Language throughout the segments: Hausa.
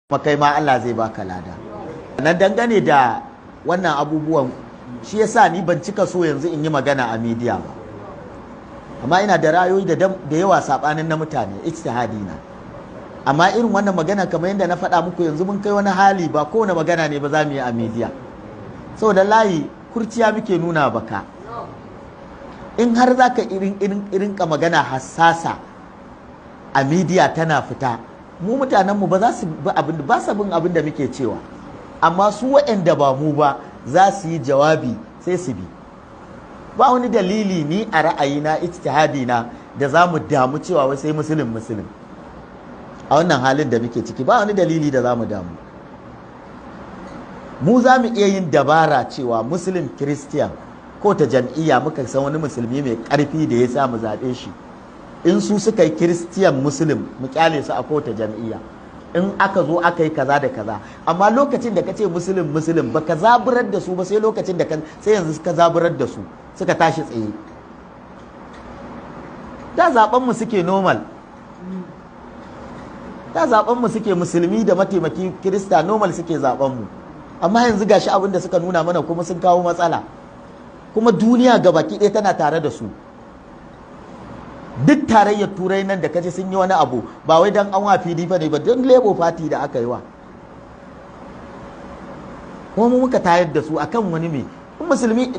kuma kai ma Allah zai baka lada. Nan dangane da wannan abubuwan shi yasa ni ban cika so yanzu in yi magana a media ba, amma ina da ra'ayoyi da yawa sabanin na mutane, ijtihadi na. Amma irin wannan magana kamar yadda na faɗa muku yanzu mun kai wani hali ba kowane magana ne ba za mu yi a media, saboda layi kurciya muke nuna baka. In har za ka irinka magana hassasa a media tana fita, mu mutanenmu ba za su bin abin da muke cewa, amma su waɗanda ba mu ba za su yi jawabi sai su bi. Ba wani dalili ni a ra'ayina ijtihadina da za mu damu cewa wai sai musulun a wannan halin da muke ciki, ba wani dalili da za mu damu. Mu za mu iya yin dabara cewa musulun kiristiyan ko ta jam'iyya muka san wani musulmi mai ƙarfi da ya sa mu zaɓe shi, in su suka yi kiristiyan musulun mu kyale su a kota jam'iyya, in aka zo aka yi kaza da kaza. Amma lokacin da ka ce musulun ba ka zaburar da su ba, sai lokacin da sai yanzu suka zaburar da su suka tashi tsaye. Da zaben mu suke normal, da zaben mu suke musulmi da mataimaki kirista normal suke zaben mu, amma yanzu gashi abin da suka nuna mana kuma sun kawo matsala, kuma duniya gabaki ɗaya tana tare da su. Duk tarayyar turai nan da kace sun yi wani abu ba wai dan an wa PDP ne ba, don Labour Party da aka yi wa, kuma mu muka tayar da su akan wani me. Musulmi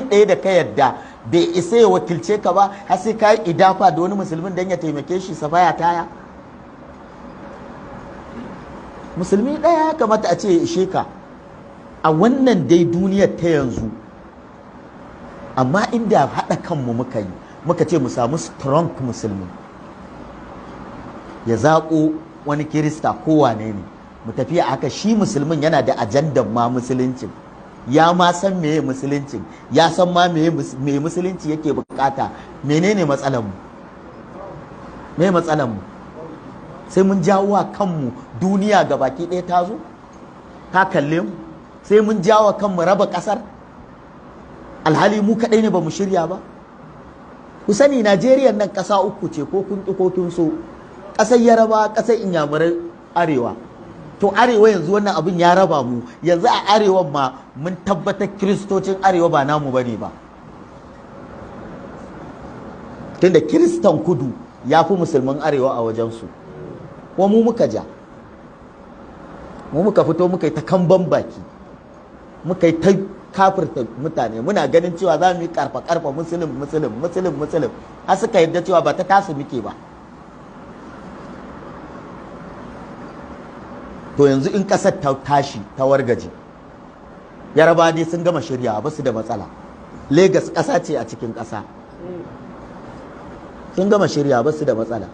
ɗaya da ka yadda bai isa ya wakilce ka ba, har sai ka yi idafa da wani musulmin dan ya taimake shi safaya taya. Musulmi ɗaya ya kamata a ce ya ishe ka a wannan dai duniyar ta yanzu. Amma inda haɗa kanmu muka yi, muka ce mu samu strong musulmi, ya zaƙo wani kirista kowane ne, mu tafi a haka. Shi musulmin yana da ajandan ma musuluncin, ya ma san meye musuluncin, ya san ma meye musulunci yake bukata. Menene matsalanmu? Me matsalanmu? Sai mun jawo wa kanmu duniya ga baki ɗaya ta zo ta kalle mu, sai mun jawo kanmu raba ƙasar, alhali mu kaɗai ne ba mu shirya ba. Ku sani Najeriya nan ƙasa uku ce, ko kun ƙi ko kun so. Ƙasar Yaraba, ƙasar Inyamurai, Arewa. To Arewa yanzu wannan abin ya raba mu. Yanzu a Arewan ma mun tabbatar kiristocin Arewa ba namu bane ba. Tunda Kiristan Kudu ya fi musulman Arewa a wajensu. Kuma mu muka ja. Mu muka fito muka yi ta kamban baki. Muka yi ta kafirta mutane, muna ganin cewa za mu yi karfa musulun har suka yarda cewa ba ta tasu muke ba. To yanzu in kasar ta tashi ta wargaje, Yaraba ne sun gama shirya ba su da matsala. Legas ƙasa ce a cikin ƙasa, sun gama shirya ba su da matsala.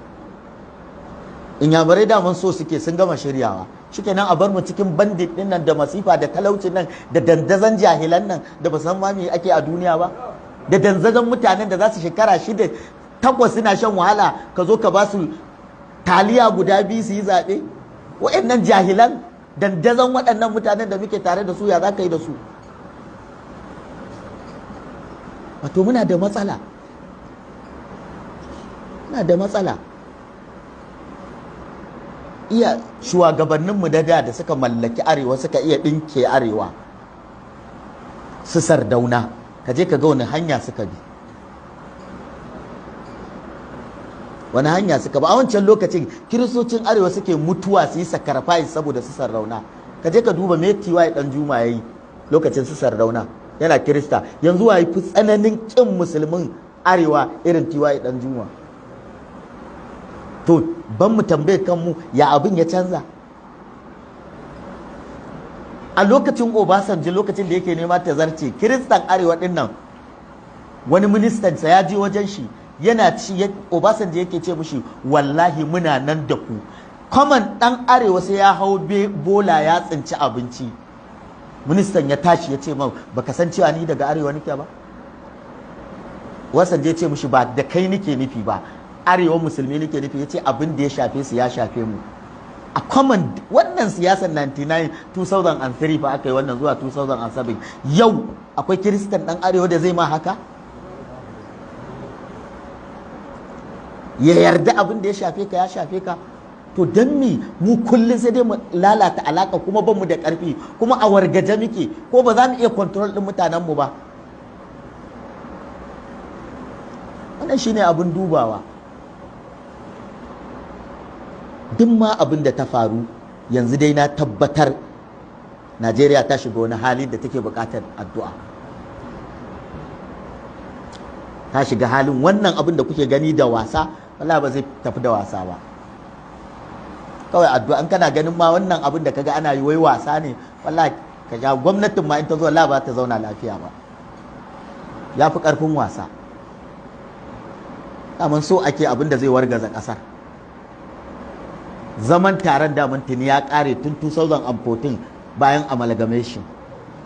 Inyamurai daman so suke, sun gama shiryawa. Shikenan a bar mu cikin bandit din nan da masifa da talaucin nan da dandazon jahilan nan da ba san ma me ake a duniya ba, da dandazon mutanen da za su shekara 6-8 suna shan wahala, ka zo ka ba su taliya guda biyu su yi zaɓe. Waɗannan jahilan dandazon waɗannan mutanen da muke tare da su, ya za ka yi da su? Wato muna da matsala, muna da matsala. Iya shugabanninmu da suka mallaki arewa suka iya ɗinke arewa, su Sardauna, ka je ka ga wani hanya suka bi, wani hanya suka bi. A wancan lokacin kiristocin arewa suke mutuwa su yi sacrifice saboda su Sardauna. Ka je ka duba me TY Danjuma yayi lokacin su Sardauna yana kirista. Yanzu wa fi tsananin kin musulmin arewa irin TY Danjuma? To ban mu tambaye kanmu ya abin ya canza. A lokacin Obasanjo, lokacin da yake nema ta zarce, kiristan arewa din nan wani ministansa ya je wajen shi, yana Obasanjo yake ce mushi wallahi muna nan da ku. Kwaman dan arewa sai ya hau bola ya tsinci abinci, ministan ya tashi ya ce man baka san cewa ni daga arewa nake ba? Obasanjo ya ce mushi ba da kai nake nufi ba, arewa musulmi nake nufi. Ya ce abin da ya shafe su ya shafe mu. A common wannan siyasar 2003 fa aka yi wannan zuwa 2007. Yau akwai kiristan dan arewa da zai ma haka? Ya yarda abin da ya shafe ka ya shafe ka? to don mi mu kullum sai dai mu lalata alaka kuma ban mu da ƙarfi kuma a wargaje muke ko ba za mu iya control ɗin mutanenmu ba. Wannan shine abin dubawa. Duk ma abin da ta faru yanzu dai na tabbatar Najeriya ta shiga wani hali da take buƙatar addu'a. Ta shiga halin wannan abin da kuke gani da wasa, wallahi ba zai tafi da wasa ba. Kawai addu'a, in kana ganin ma wannan abin da kaga ana yi wai wasa ne, wallahi ka ga gwamnatin ma in ta zo wallahi ba ta zauna lafiya ba. Ya fi ƙarfin wasa. Daman so ake abin da zai wargaza ƙasar. Zaman taron daman tuni ya ƙare tun 2014 bayan amalgamation.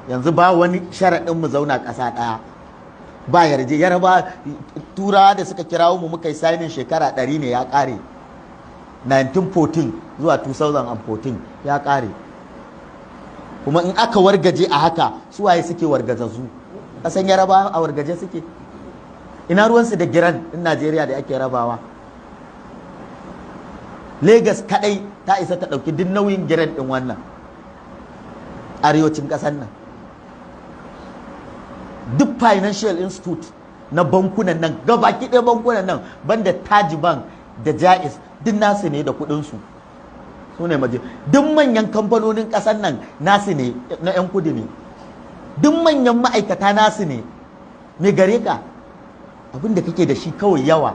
Yanzu ba wani sharaɗin mu zauna ƙasa ɗaya. Ba yarje yarba turawa da suka kirawo mu muka yi signing shekara 100 ne ya ƙare. 1914 zuwa 2014 ya ƙare. Kuma in aka wargaje a haka su waye suke wargazazu? Ƙasan yaraba a wargaje suke. Ina ruwansu da giran in Najeriya da ake rabawa. Legas kadai ta isa ta ɗauki duk nauyin giran ɗin wannan arewacin ƙasar nan. Duk financial institute na bankunan nan gabaki ɗaya bankunan nan banda Taj Bank da Jaiz duk nasu ne da kuɗinsu su ne maje. Duk manyan kamfanonin ƙasar nan nasu ne, na 'yan kudi ne. Duk manyan ma'aikata nasu ne. Me gare ka? Abin da kake da shi kawai yawa,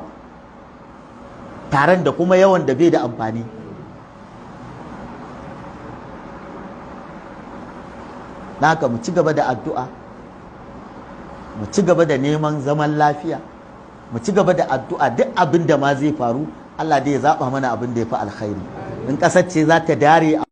taron da kuma yawan da bai da amfani. Na haka mu ci gaba da addu'a, mu ci gaba da neman zaman lafiya, mu ci gaba da addu'a. Duk abin da ma zai faru Allah dai ya zaɓa mana abin da ya fi alkhairi. In ƙasar ce za ta dare